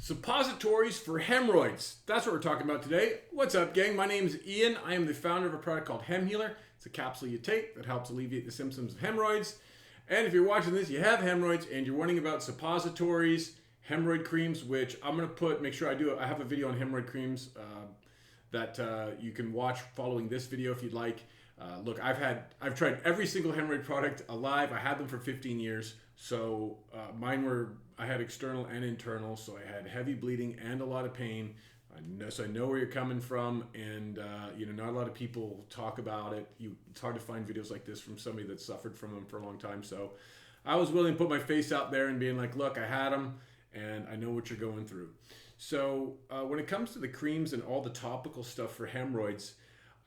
Suppositories for hemorrhoids. That's what we're talking about today. What's up, gang? My name is Ian. I am the founder of a product called Hemhealer. It's a capsule you take that helps alleviate the symptoms of hemorrhoids. And if you're watching this, you have hemorrhoids and you're wondering about suppositories, hemorrhoid creams, which I'm going to make sure I have a video on hemorrhoid creams that you can watch following this video if you'd like. Look, I've tried every single hemorrhoid product alive. I had them for 15 years. So I had external and internal. So I had heavy bleeding and a lot of pain. So I know where you're coming from, and not a lot of people talk about it. It's hard to find videos like this from somebody that suffered from them for a long time. So I was willing to put my face out there and being like, look, I had them, and I know what you're going through. So when it comes to the creams and all the topical stuff for hemorrhoids,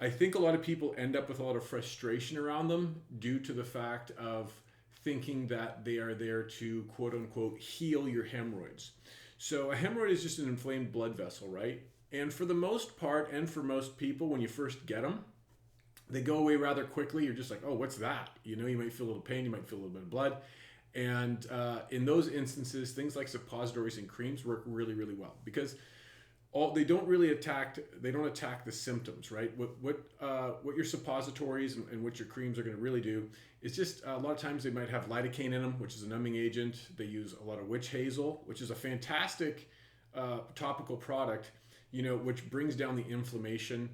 I think a lot of people end up with a lot of frustration around them due to the fact of thinking that they are there to quote unquote heal your hemorrhoids. So a hemorrhoid is just an inflamed blood vessel, right? And for the most part, and for most people, when you first get them, they go away rather quickly. You're just like, oh, what's that? You might feel a little pain, you might feel a little bit of blood. And in those instances, things like suppositories and creams work really, really well because they don't attack the symptoms, right? What your suppositories and what your creams are going to really do is just a lot of times they might have lidocaine in them, which is a numbing agent. They use a lot of witch hazel, which is a fantastic topical product, which brings down the inflammation.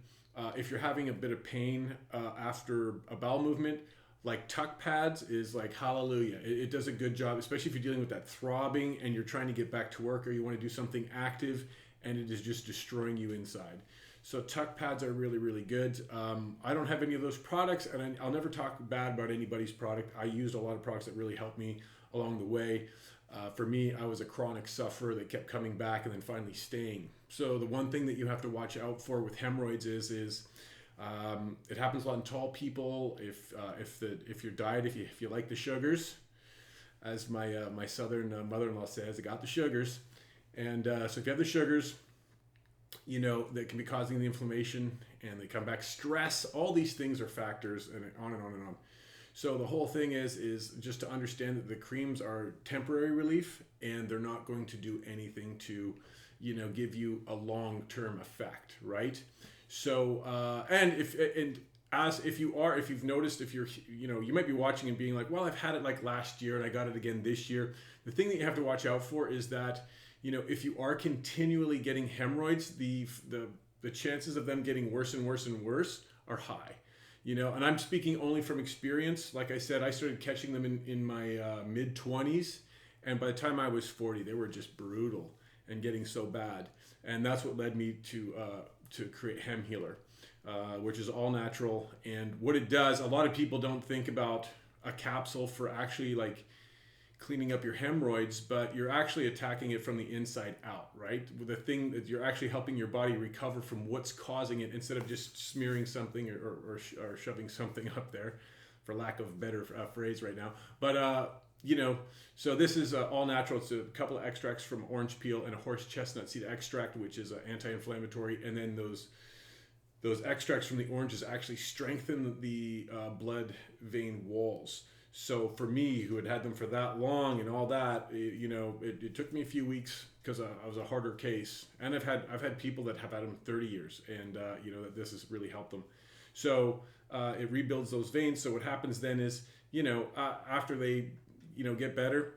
If you're having a bit of pain after a bowel movement, like tuck pads is like hallelujah. It does a good job, especially if you're dealing with that throbbing and you're trying to get back to work or you want to do something active and it is just destroying you inside. So tuck pads are really, really good. I don't have any of those products, and I'll never talk bad about anybody's product. I used a lot of products that really helped me along the way. For me, I was a chronic sufferer that kept coming back and then finally staying. So the one thing that you have to watch out for with hemorrhoids is it happens a lot in tall people. If your diet, if you like the sugars, as my southern mother-in-law says, I got the sugars. And so if you have the sugars, that can be causing the inflammation and they come back. Stress, all these things are factors, and on and on and on. So the whole thing is just to understand that the creams are temporary relief and they're not going to do anything to, give you a long-term effect, right? So, if you've noticed, you might be watching and being like, well, I've had it like last year and I got it again this year. The thing that you have to watch out for is that, if you are continually getting hemorrhoids, the chances of them getting worse and worse and worse are high. And I'm speaking only from experience. Like I said, I started catching them in my mid-20s, and by the time I was 40, they were just brutal and getting so bad. And that's what led me to create Hemhealer, which is all natural. And what it does, a lot of people don't think about a capsule for actually like cleaning up your hemorrhoids, but you're actually attacking it from the inside out, right? With the thing that you're actually helping your body recover from what's causing it instead of just smearing something or shoving something up there, for lack of a better phrase right now. But, so this is all natural. It's a couple of extracts from orange peel and a horse chestnut seed extract, which is anti-inflammatory. And then those extracts from the oranges actually strengthen the blood vein walls. So for me, who had them for that long and all that, it took me a few weeks because I was a harder case. And I've had people that have had them 30 years, and that this has really helped them. So it rebuilds those veins. So what happens then is, after they get better,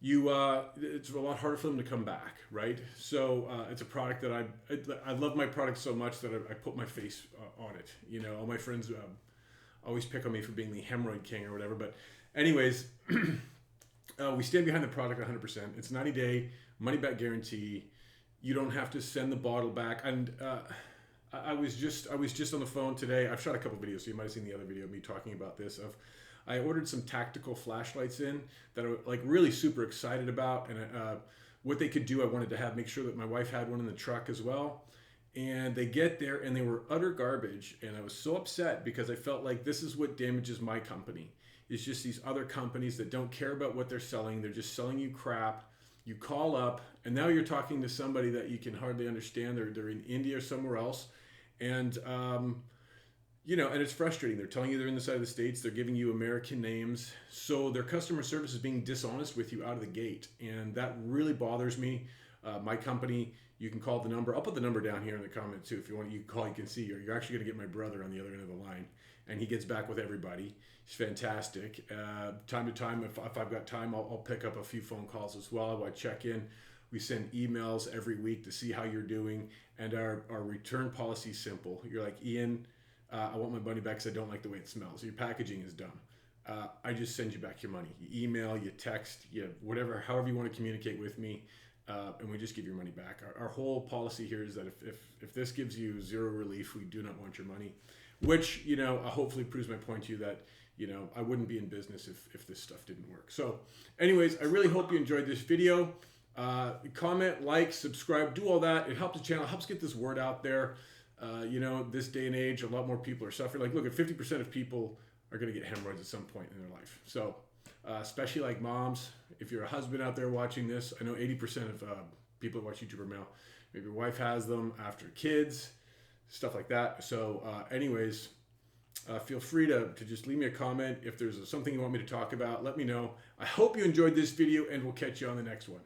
it's a lot harder for them to come back, right? So it's a product that I love my product so much that I put my face on it. All my friends always pick on me for being the hemorrhoid king or whatever, but anyways, we stand behind the product 100%. It's 90-day money back guarantee. You don't have to send the bottle back. And I was just on the phone today. I've shot a couple videos, so you might have seen the other video of me talking about this. I ordered some tactical flashlights in that I was like really super excited about, and what they could do. I wanted to make sure that my wife had one in the truck as well. And they get there and they were utter garbage. And I was so upset because I felt like this is what damages my company. It's just these other companies that don't care about what they're selling. They're just selling you crap. You call up and now you're talking to somebody that you can hardly understand. They're in India or somewhere else. And, and it's frustrating. They're telling you they're in the side of the States. They're giving you American names. So their customer service is being dishonest with you out of the gate. And that really bothers me. My company, you can call the number. I'll put the number down here in the comments too. If you want, you can call, you can see, or you're actually going to get my brother on the other end of the line, and he gets back with everybody. He's fantastic. Time to time, if I've got time, I'll pick up a few phone calls as well. I check in. We send emails every week to see how you're doing, and our return policy is simple. You're like, Ian, I want my money back because I don't like the way it smells. Your packaging is dumb. I just send you back your money. You email, you text, you whatever, however you want to communicate with me, and we just give your money back. Our whole policy here is that if this gives you zero relief, we do not want your money, which, hopefully proves my point to you that, I wouldn't be in business if this stuff didn't work. So anyways, I really hope you enjoyed this video. Comment, like, subscribe, do all that. It helps the channel, helps get this word out there. This day and age, a lot more people are suffering. Like, look, at 50% of people are going to get hemorrhoids at some point in their life. So, especially like moms, if you're a husband out there watching this, I know 80% of people who watch YouTube are male. Maybe your wife has them after kids, stuff like that. So, feel free to just leave me a comment. If there's something you want me to talk about, let me know. I hope you enjoyed this video, and we'll catch you on the next one.